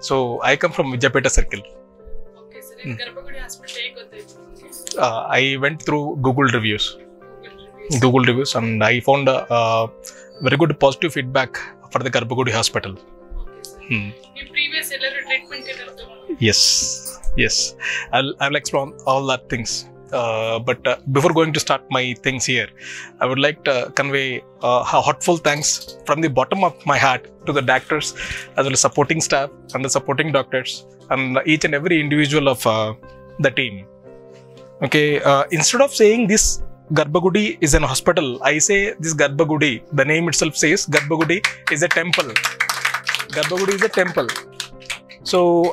So I come from Vijayapeta Circle. Okay, sir. In Garbhagudi Hospital, I went through Google reviews. Google reviews. And I found very good positive feedback for the Garbhagudi Hospital. Okay, sir. Your previous treatment Yes. I'll explain all that things. But before going to start my things here, I would like to convey heartfelt thanks from the bottom of my heart to the doctors, as well as supporting staff and the supporting doctors and each and every individual of the team. Okay, instead of saying this Garbhagudi is an hospital, I say this Garbhagudi, the name itself says Garbhagudi is a temple. Garbhagudi is a temple. So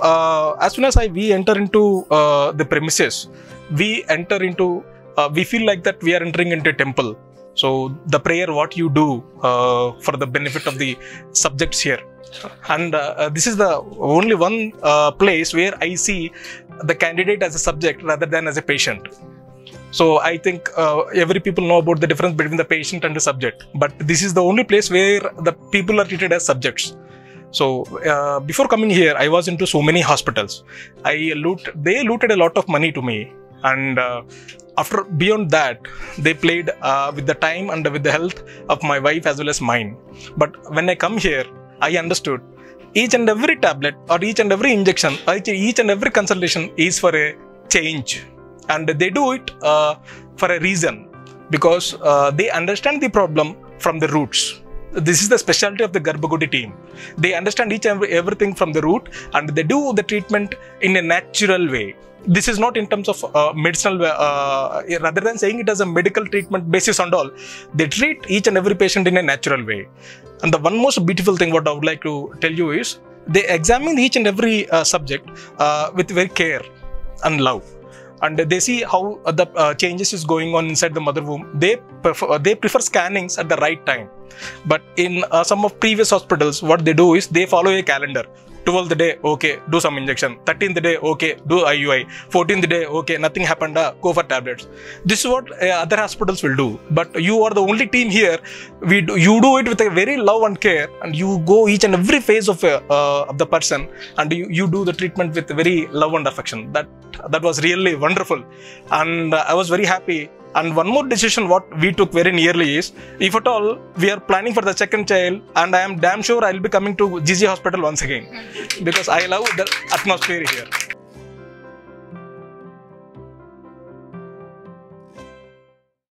as soon as we enter into the premises, we feel like that we are entering into a temple. So the prayer what you do for the benefit of the subjects here, and this is the only one place where I see the candidate as a subject rather than as a patient. So I think every people know about the difference between the patient and the subject, but this is the only place where the people are treated as subjects. So before coming here, I was into so many hospitals. They looted a lot of money to me, and beyond that, they played with the time and with the health of my wife as well as mine. But when I come here, I understood each and every tablet or each and every injection, each and every consultation is for a change, and they do it for a reason, because they understand the problem from the roots. This is the specialty of the Garbhagudi team. They understand each and everything from the root, and they do the treatment in a natural way. This is not in terms of medicinal, rather than saying it as a medical treatment basis and all, they treat each and every patient in a natural way. And the one most beautiful thing what I would like to tell you is, they examine each and every subject with very care and love. And they see how the changes is going on inside the mother womb. They prefer scannings at the right time. But in some of previous hospitals, what they do is they follow a calendar. 12th day, okay, do some injection. 13th day, okay, do IUI. 14th day, okay, nothing happened, go for tablets. This is what other hospitals will do. But you are the only team here. You do it with a very love and care, and you go each and every phase of the person, and you do the treatment with very love and affection. That was really wonderful, and I was very happy. And one more decision what we took very nearly is, if at all we are planning for the second child, and I am damn sure I will be coming to GG Hospital once again, because I love the atmosphere here.